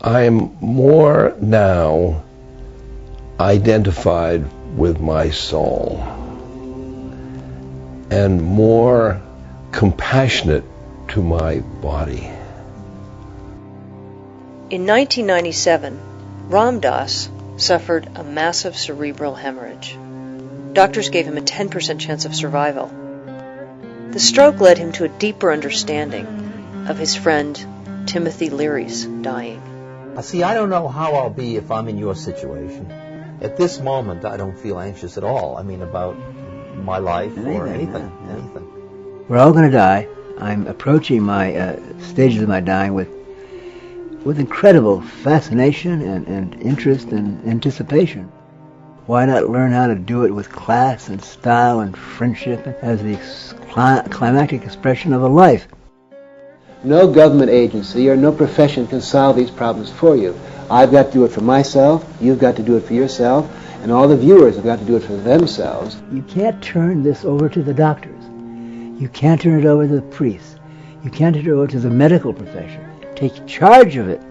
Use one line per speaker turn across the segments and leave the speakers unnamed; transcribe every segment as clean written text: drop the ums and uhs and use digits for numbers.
I'm more now identified with my soul and more compassionate to my body.
In 1997, Ram Dass suffered a massive cerebral hemorrhage. Doctors gave him a 10% chance of survival. The stroke led him to a deeper understanding of his friend Timothy Leary's dying.
See, I don't know how I'll be if I'm in your situation. At this moment, I don't feel anxious at all. I mean, about my life or anything.
We're all going to die. I'm approaching my stages of my dying with incredible fascination and interest and anticipation. Why not learn how to do it with class and style and friendship as the climactic expression of a life?
No government agency or no profession can solve these problems for you. I've got to do it for myself, you've got to do it for yourself, and all the viewers have got to do it for themselves.
You can't turn this over to the doctors. You can't turn it over to the priests. You can't turn it over to the medical profession. Take charge of it.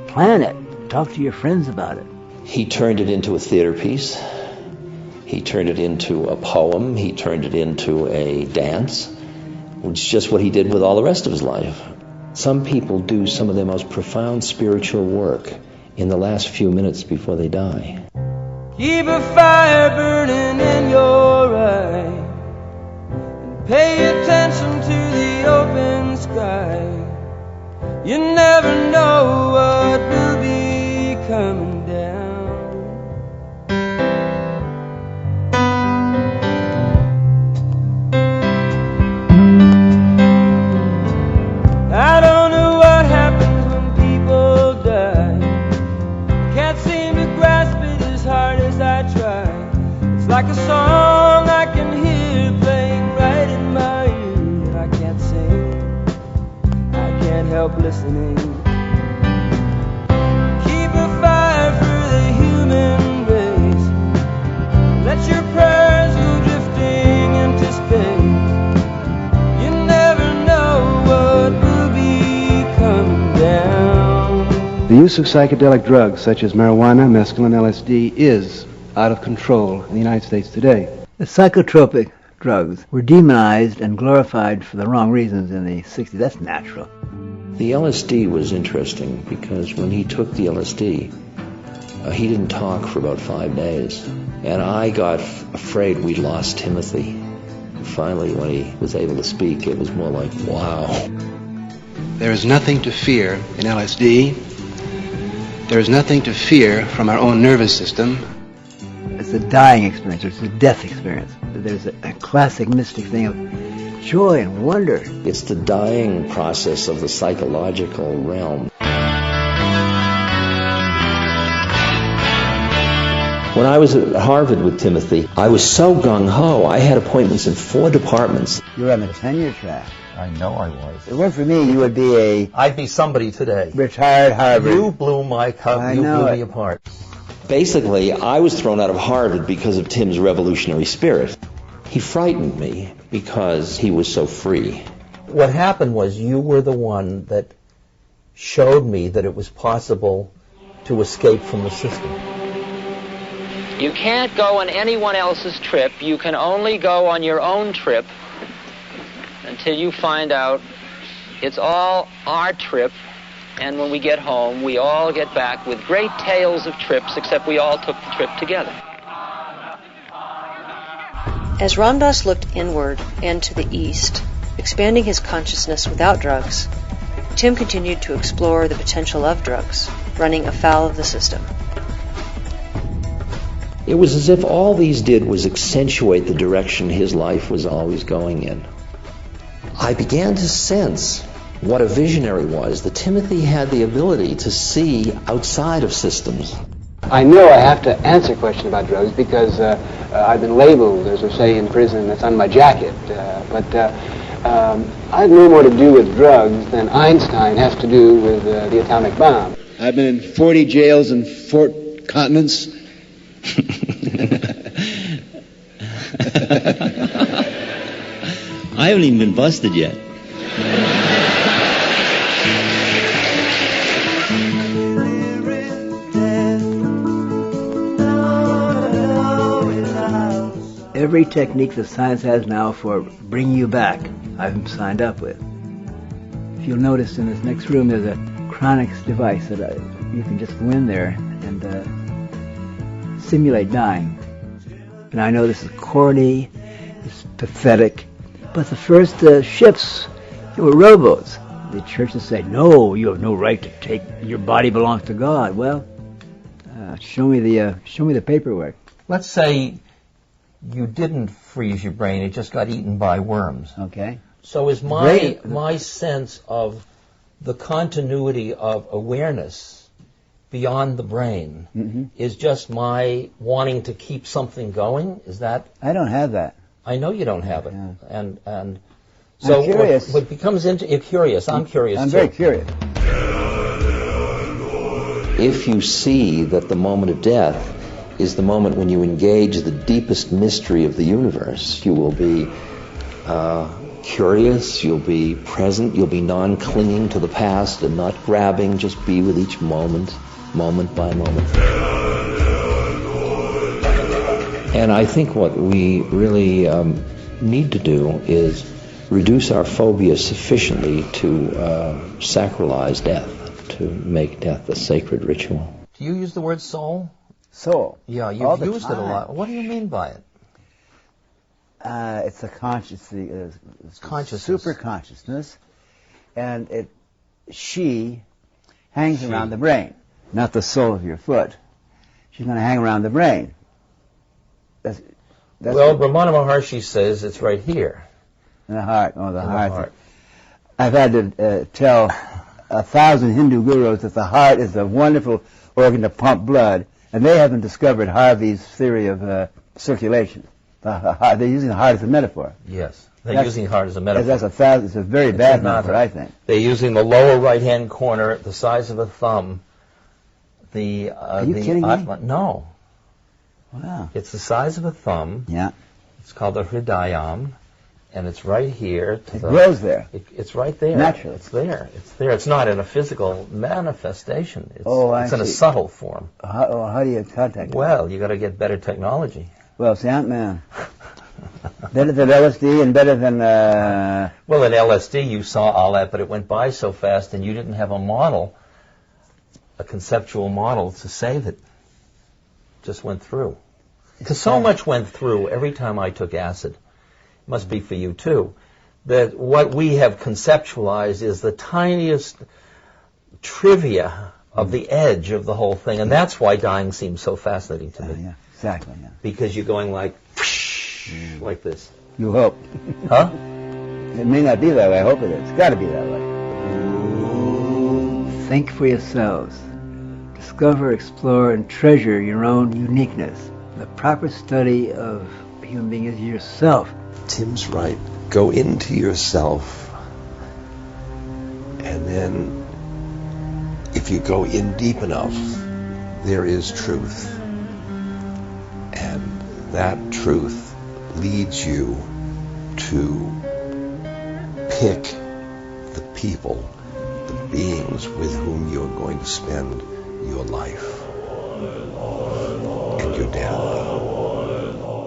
Plan it. Talk to your friends about it.
He turned it into a theater piece. He turned it into a poem. He turned it into a dance, which is just what he did with all the rest of his life. Some people do some of their most profound spiritual work in the last few minutes before they die.
Keep a fire burning in your eye, and pay attention to the open sky. You never know what will be coming down. I don't know what happens when people die. Can't seem to grasp it as hard as I try. It's like a song I can hear playing right in my ear, and I can't sing. I can't help listening. Keep a fire for the human race. Let your prayers go drifting into space. You never know what will be coming down.
The use of psychedelic drugs such as marijuana, mescaline, LSD is out of control in the United States today.
The psychotropic drugs were demonized and glorified for the wrong reasons in the 60s. That's natural.
The LSD was interesting because when he took the LSD, he didn't talk for about 5 days. And I got afraid we'd lost Timothy. Finally, when he was able to speak, it was more like, wow.
There is nothing to fear in LSD. There is nothing to fear from our own nervous system.
It's a dying experience. It's a death experience. There's a classic mystic thing of joy and wonder.
It's the dying process of the psychological realm. When I was at Harvard with Timothy, I was so gung-ho. I had appointments in 4 departments.
You're on the tenure track.
I know I was.
If it weren't for me, you would be
I'd be somebody today.
retired Harvard.
You blew my cup. You blew me apart.
Basically, I was thrown out of Harvard because of Tim's revolutionary spirit. He frightened me because he was so free.
What happened was you were the one that showed me that it was possible to escape from the system.
You can't go on anyone else's trip. You can only go on your own trip until you find out it's all our trip. And when we get home, we all get back with great tales of trips, except we all took the trip together.
As Ram Dass looked inward and to the east, expanding his consciousness without drugs, Tim continued to explore the potential of drugs, running afoul of the system.
It was as if all these did was accentuate the direction his life was always going in. I began to sense what a visionary was, that Timothy had the ability to see outside of systems.
I know I have to answer questions about drugs because I've been labeled, as we say in prison, that's on my jacket. But I have no more to do with drugs than Einstein has to do with the atomic bomb. I've been in 40 jails and 4 continents.
I haven't even been busted yet.
every technique that science has now for bringing you back, I've signed up with. If you'll notice in this next room, there's a CRYONICS device that you can just go in there and simulate dying. And I know this is corny, it's pathetic, but the first ships, they were rowboats. The churches say, no, you have no right to take, your body belongs to God. Well, show me the paperwork.
Let's say you didn't freeze your brain, it just got eaten by worms.
Okay.
So is my sense of the continuity of awareness beyond the brain is just my wanting to keep something going? Is that?
I don't have that.
I know you don't have it. Yeah. And
so I'm curious.
What becomes you're curious. I'm curious.
I'm very curious.
If you see that the moment of death is the moment when you engage the deepest mystery of the universe, you will be curious, you'll be present, you'll be non-clinging to the past and not grabbing, just be with each moment, moment by moment. And I think what we really need to do is reduce our phobia sufficiently to sacralize death, to make death a sacred ritual.
Do you use the word soul?
Soul.
Yeah, you've used it a lot. What do you mean by it?
It's a consciousness, super consciousness, and she hangs around the brain, not the sole of your foot. She's going to hang around the brain. That's
Ramana Maharshi says it's right here.
In the heart. Oh, the heart. I've had to tell 1,000 Hindu gurus that the heart is a wonderful organ to pump blood, and they haven't discovered Harvey's theory of circulation. They're using the heart as a metaphor.
Yes, they're using the heart as a metaphor.
It's a very bad metaphor, I think.
They're using the lower right-hand corner, the size of a thumb. Are
you kidding me?
No.
Wow.
It's the size of a thumb.
Yeah.
It's called the hridayam, and it's right here.
It grows there.
It's right there.
Naturally.
It's there. It's there. It's not in a physical manifestation. It's in a subtle form.
How do you contact it?
Well, you got to get better technology.
Well, see, man, better than LSD and better than...
Well, in LSD you saw all that, but it went by so fast and you didn't have a model, a conceptual model to save it. Just went through. Because so much went through every time I took acid. It must be for you too. That what we have conceptualized is the tiniest trivia of the edge of the whole thing. And that's why dying seems so fascinating to me.
Yeah, exactly. Yeah.
Because you're going like this.
You hope.
Huh?
It may not be that way. I hope it is. It's got to be that way. Think for yourselves. Discover, explore, and treasure your own uniqueness. The proper study of a human being is yourself.
Tim's right. Go into yourself, and then if you go in deep enough, there is truth. And that truth leads you to pick the people, the beings with whom you're going to spend your life and your destiny.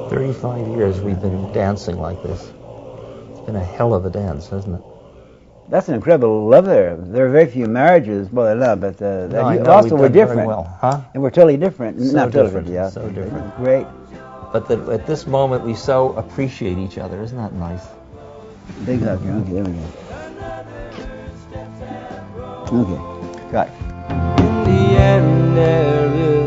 35 years we've been dancing like this. It's been a hell of a dance, hasn't it?
That's an incredible love there. There are very few marriages, well, they're not, but also we're different.
Well, huh?
And we're totally different.
So
not
different.
Totally, yeah.
So different.
Great.
But at this moment we so appreciate each other. Isn't that nice?
Big hug. Okay, there we go. Okay, got it.
In the end, there is